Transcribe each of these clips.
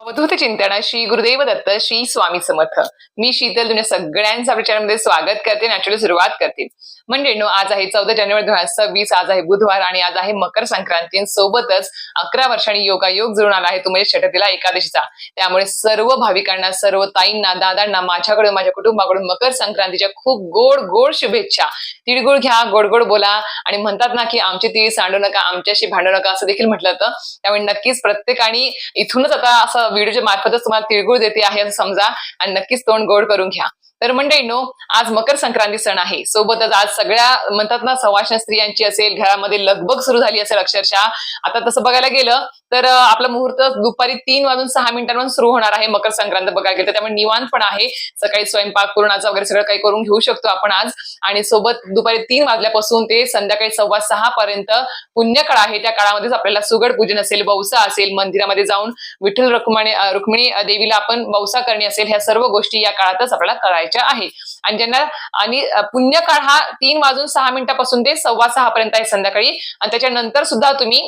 अवधूत चिंतन श्री गुरुदेव दत्त श्री स्वामी समर्थ. मी शीतल तुमच्या सगळ्यांचं आपल्या चॅनलमध्ये स्वागत करते. नॅचरली सुरुवात करते. मंडळींनो, आज आहे 14 जानेवारी 2026. आज आहे बुधवार आणि आज आहे मकर संक्रांती. सोबतच 11 वर्षांनी योगायोग जुळून आला आहे तुम्ही षटतिला एकादशीचा. त्यामुळे सर्व भाविकांना, सर्व ताईंना, दादांना माझ्याकडून, माझ्या कुटुंबाकडून मकर संक्रांतीच्या खूप गोड गोड शुभेच्छा. तिळगुळ घ्या, गोड गोड बोला आणि म्हणतात ना की आमची तीळ सांडू नका, आमच्याशी भांडू नका असं देखील म्हटलं जातं. त्यामुळे नक्कीच प्रत्येकाने इथूनच आता असं व्हिडिओच्या मार्फतच तुम्हाला तिळगुळ देते आहे असं समजा आणि नक्कीच तोंड गोड करून घ्या. तर मंडळींनो, आज मकर संक्रांती सण आहे. सोबतच आज सगळ्या म्हणतात ना सवाष्ण स्त्रियांची असेल, घरामध्ये लगबग सुरू झाली असेल अक्षरशः. आता तसं बघायला गेलं तर आपला मुहूर्त दुपारी 3:06 सुरू होणार आहे. मकर संक्रांत बघायला गेलं त्यामुळे निवांत पण आहे. सकाळी स्वयंपाक पुरणाचा वगैरे सगळं काही करून घेऊ शकतो आपण आज. आणि सोबत दुपारी 3 वाजल्यापासून ते संध्याकाळी 5:15 पर्यंत पुण्यकाळ आहे. त्या काळामध्येच आपल्याला सुगड पूजन असेल, वौसा असेल, मंदिरामध्ये जाऊन विठ्ठल रुक्मिणी देवीला आपण वौसा करणे असेल, ह्या सर्व गोष्टी या काळातच आपल्याला करायच्या आहे. आणि ज्यांना आणि पुण्यकाळ हा 3:06 पासून ते 6:15 पर्यंत आहे संध्याकाळी. आणि त्याच्यानंतर सुद्धा तुम्ही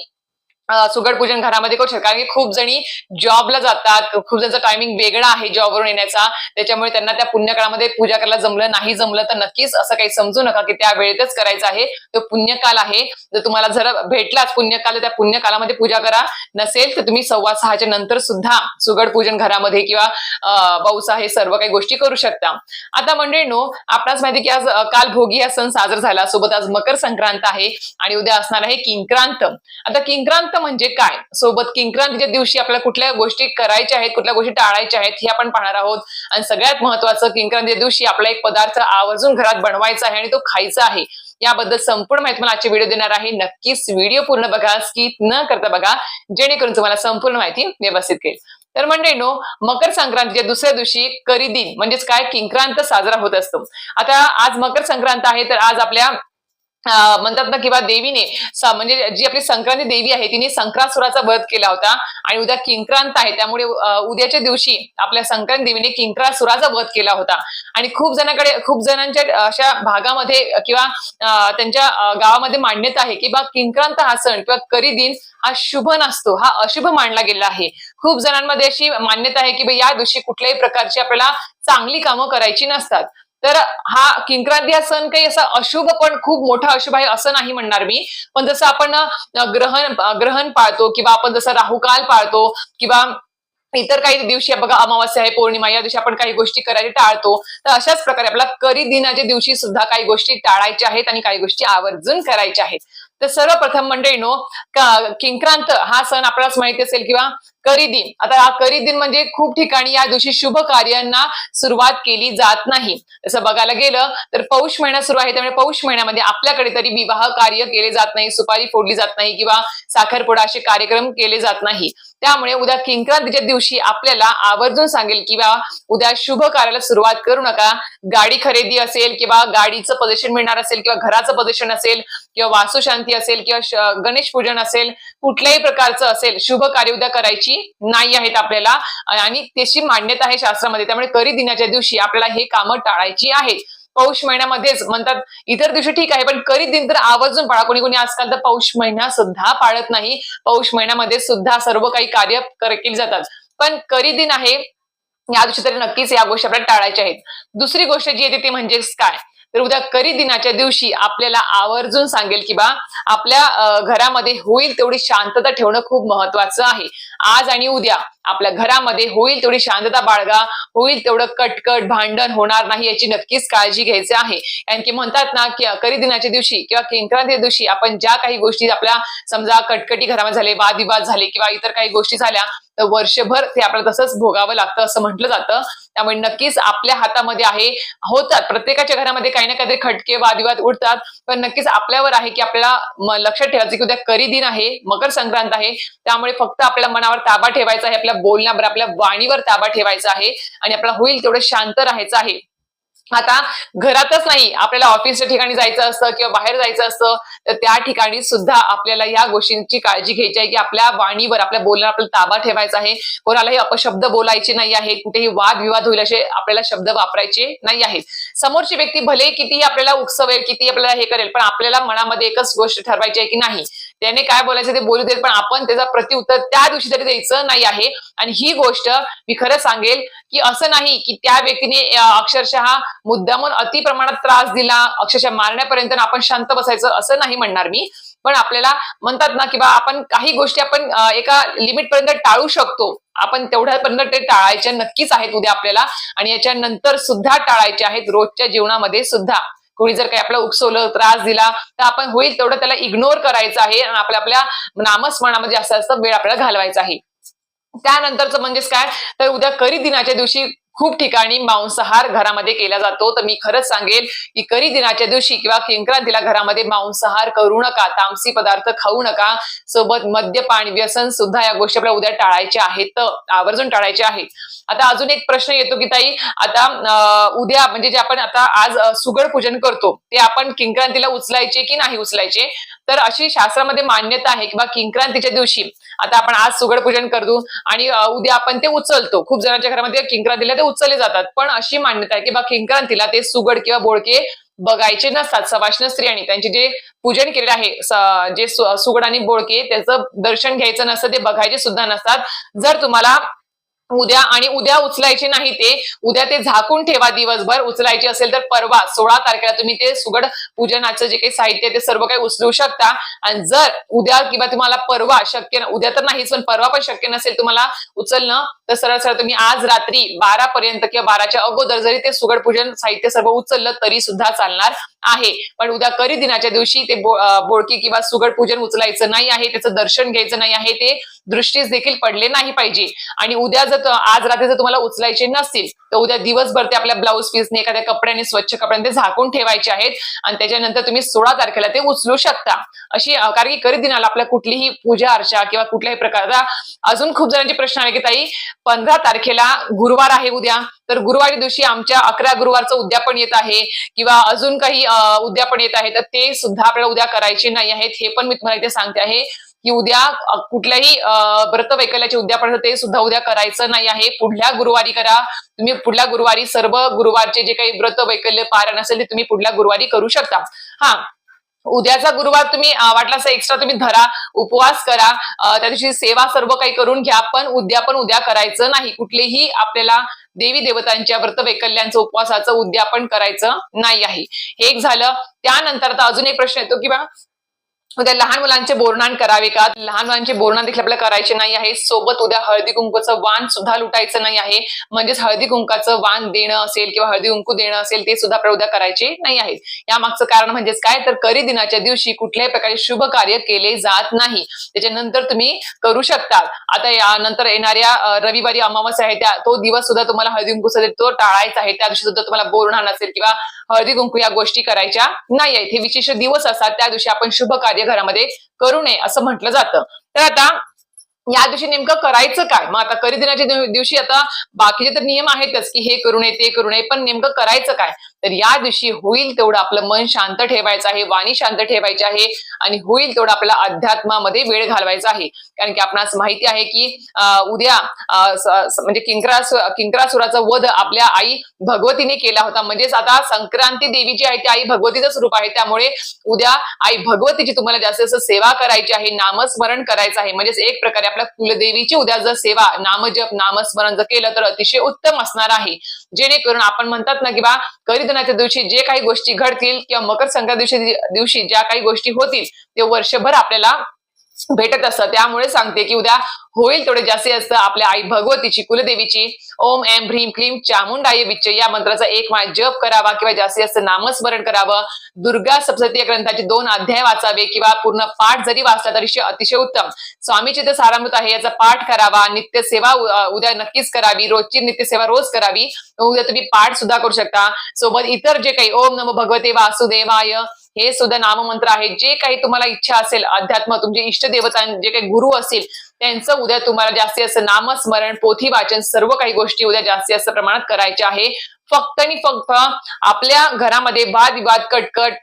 सुगड पूजन घरामध्ये करू शकता. कारण की खूप जणी जॉबला जातात, खूप जणांचा टायमिंग वेगळा आहे जॉबवरून येण्याचा. त्याच्यामुळे त्यांना त्या पुण्यकाळामध्ये पूजा करायला नाही जमलं तर नक्कीच असं काही समजू नका की त्या वेळेतच करायचं आहे. तो पुण्यकाल आहे. जर तुम्हाला जर भेटलाच पुण्यकाल, त्या पुण्यकालामध्ये पूजा करा. नसेल तर तुम्ही 6:15च्या नंतर सुद्धा सुगड पूजन घरामध्ये किंवा वौसा हे सर्व काही गोष्टी करू शकता. आता मंडळींनो, आपणास माहिती की आज काल भोगी हा सण साजरा झाला. सोबत आज मकर संक्रांत आहे आणि उद्या असणार आहे किंक्रांत. आता किंक्रांत म्हणजे काय, सोबत किंक्रांतीच्या दिवशी आपल्याला कुठल्या गोष्टी करायच्या आहेत, कुठल्या गोष्टी टाळायच्या आहेत हे आपण पाहणार आहोत. आणि सगळ्यात महत्वाचं, किंक्रांतीच्या दिवशी आपला एक पदार्थ आवर्जून घरात बनवायचा आहे आणि तो खायचा आहे. याबद्दल संपूर्ण माहिती मला आजची व्हिडिओ देणार आहे. नक्कीच व्हिडिओ पूर्ण बघा, स्किप न करता बघा, जेणेकरून तुम्हाला संपूर्ण माहिती व्यवस्थित कळेल. तर मंडळींनो, मकर संक्रांतीच्या दुसऱ्या दिवशी करी दिन म्हणजेच काय, किंक्रांत साजरा होत असतो. आता आज मकर संक्रांत आहे तर आज आपल्या म्हणतात ना किंवा देवीने म्हणजे जी आपली संक्रांती देवी आहे तिने संक्रासुराचा वध केला होता आणि उद्या किंक्रांत आहे. त्यामुळे उद्याच्या दिवशी आपल्या संक्रांत देवीने किंक्रासुराचा वध केला होता. आणि खूप जणांच्या अशा भागामध्ये किंवा त्यांच्या गावामध्ये मान्यता आहे की बा किंक्रांत हा सण किंवा करी दिन हा शुभ नसतो, हा अशुभ मानला गेला आहे. खूप जणांमध्ये अशी मान्यता आहे की या दिवशी कुठल्याही प्रकारची आपल्याला चांगली कामं करायची नसतात. तर हा किंक्रांती हा सण काही असा अशुभ पण खूप मोठा अशुभ आहे असं नाही म्हणणार मी. पण जसं आपण ग्रहण पाळतो किंवा आपण जसं राहुकाल पाळतो किंवा इतर काही दिवशी बघा, अमावस्या आहे, पौर्णिमा, या दिवशी आपण काही गोष्टी करायला टाळतो. तर अशाच प्रकारे आपला करी दिनाच्या दिवशी सुद्धा काही गोष्टी टाळायच्या आहेत आणि काही गोष्टी आवर्जून करायच्या आहेत. तर सर्वप्रथम मंडळींनो, किंक्रांत हा सण आपल्याला माहिती असेल किंवा करी दिन. आता हा करी दिन म्हणजे खूप ठिकाणी या दिवशी शुभ कार्यांना सुरुवात केली जात नाही. जसं बघायला गेलं तर पौष महिना सुरू आहे, त्यामुळे पौष महिन्यामध्ये आपल्याकडे तरी विवाह कार्य केले जात नाही, सुपारी फोडली जात नाही किंवा साखरपुडा असे कार्यक्रम केले जात नाही. त्यामुळे उद्या किंक्रांतीच्या दिवशी आपल्याला आवर्जून सांगेल किंवा उद्या शुभ कार्याला सुरुवात करू नका. गाडी खरेदी असेल किंवा गाडीचं पोझिशन मिळणार असेल किंवा घराचं पोझिशन असेल किंवा वास्तुशांती असेल किंवा गणेश पूजन असेल, कुठल्याही प्रकारचं असेल शुभ कार्य उद्या करायची नाही आहेत आपल्याला. आणि त्याची मान्यता आहे शास्त्रामध्ये. त्यामुळे करी दिनाच्या दिवशी आपल्याला हे कामं टाळायची आहेत. पौष महिन्यामध्येच म्हणतात, इतर दिवशी ठीक आहे पण करी दिन तर आवर्जून पाळा. कोणी कोणी आजकाल तर पौष महिना सुद्धा पाळत नाही. पौष महिन्यामध्ये सुद्धा सर्व काही कार्य केली जातात. पण करी दिन आहे या दिवशी तरी नक्कीच या गोष्टी आपल्याला टाळायच्या आहेत. दुसरी गोष्ट जी येते ती म्हणजेच काय, तर उद्या करी दिनाच्या दिवशी आपल्याला आवर्जून सांगेल की बा आपल्या घरामध्ये होईल तेवढी शांतता ठेवणं खूप महत्वाचं आहे. आज आणि उद्या आपल्या घरामध्ये होईल तेवढी शांतता बाळगा, होईल तेवढं कटकट भांडण होणार नाही याची नक्कीच काळजी घ्यायची आहे. कारण की म्हणतात ना की करी दिनाच्या दिवशी किंवा किंक्रांतीच्या दिवशी आपण ज्या काही गोष्टी आपल्या समजा कटकटी घरामध्ये झाले, वादविवाद झाले किंवा इतर काही गोष्टी झाल्या तर वर्षभर ते आपल्याला तसंच भोगावं लागतं असं म्हटलं जातं. त्यामुळे नक्कीच आपल्या हातामध्ये आहे. होतात प्रत्येकाच्या घरामध्ये काही ना काहीतरी खटके वादविवाद उडतात, पण नक्कीच आपल्यावर आहे की आपल्याला लक्षात ठेवायचं की उद्या करी दिन आहे, मकर संक्रांत आहे. त्यामुळे फक्त आपल्या मनावर ताबा ठेवायचा आहे, आपल्या बोलण्यावर, आपल्या वाणीवर ताबा ठेवायचा आहे आणि आपल्याला होईल तेवढं शांत राहायचं आहे. आता घरातच नाही, आपल्याला ऑफिसच्या ठिकाणी जायचं असतं किंवा बाहेर जायचं असतं, तर त्या ठिकाणी सुद्धा आपल्याला या गोष्टींची काळजी घ्यायची आहे, की आपल्या वाणीवर, आपल्या बोलण्यावर आपल्याला ताबा ठेवायचा आहे. कोणालाही अपशब्द बोलायचे नाही आहे, कुठेही वादविवाद होईल असे आपल्याला शब्द वापरायचे नाही आहेत. समोरची व्यक्ती भले कितीही आपल्याला उकसवेल, किती आपल्याला हे करेल, पण आपल्याला मनामध्ये एकच गोष्ट ठरवायची आहे, की नाही, त्याने काय बोलायचं ते बोलू देत, पण आपण त्याचा प्रत्युत्तर त्या दिवशी तरी द्यायचं नाही आहे. आणि ही गोष्ट मी खरं सांगेल, की असं नाही की त्या व्यक्तीने अक्षरशः मुद्दामून अति प्रमाणात त्रास दिला, अक्षरशः मारण्यापर्यंत आपण शांत बसायचं असं नाही म्हणणार मी. पण आपल्याला म्हणतात ना, की बा आपण काही गोष्टी आपण एका लिमिट पर्यंत टाळू शकतो. आपण तेवढ्यापर्यंत ते टाळायचे नक्कीच आहेत उद्या आपल्याला, आणि याच्यानंतर सुद्धा टाळायचे आहेत रोजच्या जीवनामध्ये सुद्धा. कोणी जर काही आपल्याला उकसवलं, त्रास दिला, तर आपण होईल तेवढं त्याला इग्नोर करायचं आहे आणि आपल्या नामस्मरणामध्ये जास्त वेळ आपल्याला घालवायचा आहे. त्यानंतरचं म्हणजेच काय, तर उद्या करी दिनाच्या दिवशी खूप ठिकाणी मांसाहार घरामध्ये केला जातो. तर मी खरंच सांगेल, की करी दिनाच्या दिवशी किंवा किंक्रांतीला घरामध्ये मांसाहार करू नका, तामसी पदार्थ खाऊ नका. सोबत मद्यपान, व्यसन सुद्धा या गोष्टी आपल्याला उद्या टाळायच्या आहेत, आवर्जून टाळायच्या आहेत. आता अजून एक प्रश्न येतो, की ताई आता उद्या म्हणजे जे आपण आता आज सुगड पूजन करतो, ते आपण किंक्रांतीला उचलायचे की नाही उचलायचे? तर अशी शास्त्रामध्ये मान्यता आहे, किंवा किंक्रांतीच्या दिवशी आता आपण आज सुगड पूजन करतो आणि उद्या आपण ते उचलतो. खूप जणांच्या घरामध्ये किंक्रांतीला ते उचलले जातात. पण अशी मान्यता आहे, की बा किंक्रांतीला ते सुगड किंवा बोळके बघायचे नसतात. सवाष्ण स्त्रियांनी त्यांचे जे पूजन केलेलं आहे, जे सुगड आणि बोळके, त्याचं दर्शन घ्यायचं नसतं, ते बघायचे सुद्धा नसतात. जर तुम्हाला उद्या उचलायचे नाही, ते उद्या ते झाकून ठेवा, दिवसभर उचलायचे असेल तर परवा 16 तारखेला तुम्ही ते सुगड पूजनाचं जे काही साहित्य ते सर्व काही उचलू शकता. आणि जर उद्या किंवा तुम्हाला परवा शक्य, उद्या तर नाहीच पण परवा पण शक्य नसेल तुम्हाला उचलणं, तर सरळ सरळ तुम्ही आज रात्री 12 पर्यंत किंवा 12च्या अगोदर जरी ते सुगड पूजन साहित्य सर्व उचललं तरी सुद्धा चालणार आहे. पण उद्या करी दिनाच्या दिवशी ते बोळकी किंवा सुगड पूजन उचलायचं नाही आहे, त्याचं दर्शन घ्यायचं नाही आहे, ते दृष्टीस देखील पडले नाही पाहिजे. आणि उद्या जर आज रात्री जर तुम्हाला उचलायचे नसतील, तर उद्या दिवसभर ते आपल्या ब्लाऊज पीसने, एखाद्या कपड्याने, स्वच्छ कपड्याने ते झाकून ठेवायचे आहेत. आणि त्याच्यानंतर तुम्ही 16 तारखेला ते उचलू शकता. अशी कारण की करी दिनाला आपल्या कुठलीही पूजा अर्चा किंवा कुठल्याही प्रकारचा, अजून खूप जणांचे प्रश्न आले, की ताई 15 तारखेला गुरुवार आहे उद्या, तर गुरुवारी दिवशी आमच्या 11 गुरुवारचं उद्यापन येत आहे, किंवा अजून काही उद्यापन येत आहे, तर ते सुद्धा आपल्याला उद्या करायचे नाही आहेत. हे पण मी तुम्हाला इथे सांगते आहे, की उद्या कुठल्याही व्रत वैकल्याचे उद्यापन ते सुद्धा उद्या करायचं नाही आहे. पुढल्या गुरुवारी करा. तुम्ही पुढल्या गुरुवारी सर्व गुरुवारचे जे काही व्रत वैकल्य पारायण असेल ते तुम्ही पुढल्या गुरुवारी करू शकता. हा, उद्याचा गुरुवार तुम्ही वाटला असं एक्स्ट्रा तुम्ही धरा, उपवास करा, त्या दिवशी सेवा सर्व काही करून घ्या, पण उद्या करायचं नाही. कुठलेही आपल्याला देवी देवतांच्या व्रत वैकल्यांचं, उपवासाचं उद्यापन करायचं नाही आहे. हे एक झालं. त्यानंतर आता अजून एक प्रश्न येतो, की बा उद्या लहान मुलांचे बोरनान करावे का? लहान मुलांचे बोरनान देखील आपल्याला करायचे नाही आहे. सोबत उद्या हळदी कुंकूचं वाण सुद्धा लुटायचं नाही आहे. म्हणजेच हळदी कुंकाचं वाण देणं असेल किंवा हळदी कुंकू देणं असेल, ते सुद्धा आपल्याला उद्या करायचे नाही आहे. यामागचं कारण म्हणजेच काय, तर करी दिनाच्या दिवशी कुठल्याही प्रकारे शुभ कार्य केले जात नाही. त्याच्यानंतर तुम्ही करू शकता. आता यानंतर येणाऱ्या रविवारी अमावस्या आहे, तो दिवस सुद्धा तुम्हाला हळदी कुंकूचा तो टाळायचा आहे. त्या दिवशी सुद्धा तुम्हाला बोरनान असेल किंवा हळदी कुंकू या गोष्टी करायच्या नाही आहेत. हे विशेष दिवस असतात, त्या दिवशी आपण शुभ कार्य घरामध्ये करू नये असं म्हटलं जातं. तर आता या दिवशी नेमकं करायचं काय? मग आता करी दिनाच्या दिवशी आता बाकीचे तर नियम आहेतच, की हे करू नये, ते करू नये, पण नेमकं करायचं काय? तर या दिवशी होईल तेवढं आपलं मन शांत ठेवायचं आहे, वाणी शांत ठेवायची आहे, आणि होईल तेवढं आपल्याला अध्यात्मामध्ये वेळ घालवायचा आहे. कारण की आपणास माहिती आहे, की उद्या म्हणजे किंक्रासुराचा वध आपल्या आई भगवतीने केला होता. म्हणजेच आता संक्रांती देवी जी आहे ती आई भगवतीचं स्वरूप आहे. त्यामुळे उद्या आई भगवतीची तुम्हाला जास्त जास्त सेवा करायची आहे, नामस्मरण करायचं आहे. म्हणजेच एक प्रकारे आपल्या कुलदेवीची उद्या जर सेवा, नामजप, नामस्मरण जर केलं तर अतिशय उत्तम असणार आहे. जेणेकरून आपण म्हणतात ना, की बा करीदिनाच्या दिवशी जे काही गोष्टी घडतील किंवा मकर संक्रांती दिवशी ज्या काही गोष्टी होतील, ते वर्षभर आपल्याला भेटत असतं. त्यामुळे सांगते, की उद्या होईल तेवढे जास्तीत जास्त आपल्या आई भगवतीची, कुलदेवीची ओम ऐं ह्रीं क्लीं चामुंडाय विच्चे या मंत्राचा एक माळ जप करावा किंवा जास्तीत जास्त नामस्मरण करावं. दुर्गा सप्तशती या ग्रंथाचे 2 अध्याय वाचावे किंवा पूर्ण पाठ जरी वाचला तरी अतिशय उत्तम. स्वामीचे ते सारामृत आहे, याचा पाठ करावा. नित्यसेवा उद्या नक्कीच करावी. रोजची नित्यसेवा रोज करावी. उद्या तुम्ही पाठ सुद्धा करू शकता. सोबत इतर जे काही ओम नमो भगवते वासुदेवाय हे सुद्धा नाममंत्र आहेत. जे काही तुम्हाला इच्छा असेल, अध्यात्म तुमचे इष्ट देवता जे काही गुरु असतील त्यांचं उद्या तुम्हाला जास्तीत जास्त नामस्मरण, पोथी वाचन सर्व काही गोष्टी उद्या जास्तीत जास्त प्रमाणात करायच्या आहे. फक्त आणि फक्त आपल्या घरामध्ये वादविवाद, कटकट,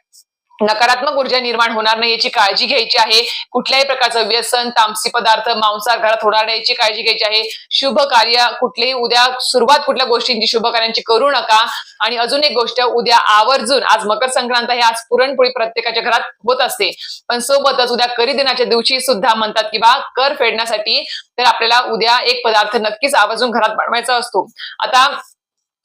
नकारात्मक ऊर्जा निर्माण होणार नाही याची काळजी घ्यायची आहे. कुठल्याही प्रकारचं व्यसन, तामसी पदार्थ, मांसाहार घरात होणार नाही याची काळजी घ्यायची आहे. शुभ कार्य कुठलेही उद्या सुरुवात कुठल्या गोष्टींची शुभ कार्यांची करू नका. आणि अजून एक गोष्ट, उद्या आवर्जून, आज मकर संक्रांत आहे, आज पुरणपोळी प्रत्येकाच्या घरात होत असते, पण सोबतच उद्या करी दिनाच्या दिवशी सुद्धा म्हणतात की बा कर फेडण्यासाठी तर आपल्याला उद्या एक पदार्थ नक्कीच आवर्जून घरात बनवायचा असतो. आता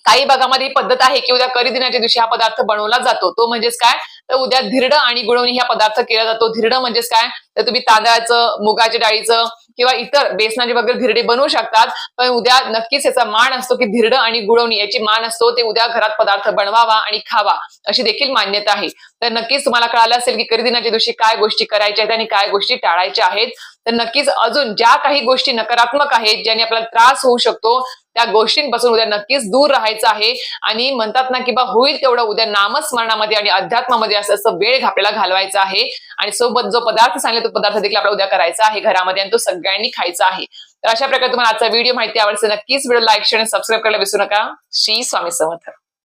काही भागामध्ये ही पद्धत आहे की उद्या करी दिनाच्या दिवशी हा पदार्थ बनवला जातो. तो म्हणजेच काय, तर उद्या धिरडं आणि गुळवणी हा पदार्थ केला जातो. धिरडं म्हणजेच काय, तर तुम्ही तांदळाचं, मुगाच्या डाळीचं किंवा इतर बेसनाचे वगैरे धिरडे बनवू शकतात. पण उद्या नक्कीच याचा मान असतो की धिरडं आणि गुळवणी याची मान असतो, ते उद्या घरात पदार्थ बनवावा आणि खावा अशी देखील मान्यता आहे. तर नक्कीच तुम्हाला कळालं असेल की करी दिनाच्या दिवशी काय गोष्टी करायच्या आहेत आणि काय गोष्टी टाळायच्या आहेत. तर नक्कीच अजून ज्या काही गोष्टी नकारात्मक आहेत, ज्याने आपल्याला त्रास होऊ शकतो, त्या गोष्टींपासून उद्या नक्कीच दूर राहायचं आहे. आणि म्हणतात ना की बा होईल तेवढं उद्या नामस्मरणामध्ये आणि अध्यात्मामध्ये असं वेळ आपल्याला घालवायचा आहे. आणि सोबत जो पदार्थ सांगले तो पदार्थ देखील आपल्याला उद्या करायचा आहे घरामध्ये, आणि तो सगळ्यांनी खायचा आहे. तर अशा प्रकारे तुम्हाला आजचा व्हिडिओ माहिती आवडला नक्कीच व्हिडिओ लाईक, शेअर आणि सबस्क्राईब करायला विसरू नका. श्री स्वामी समर्थ.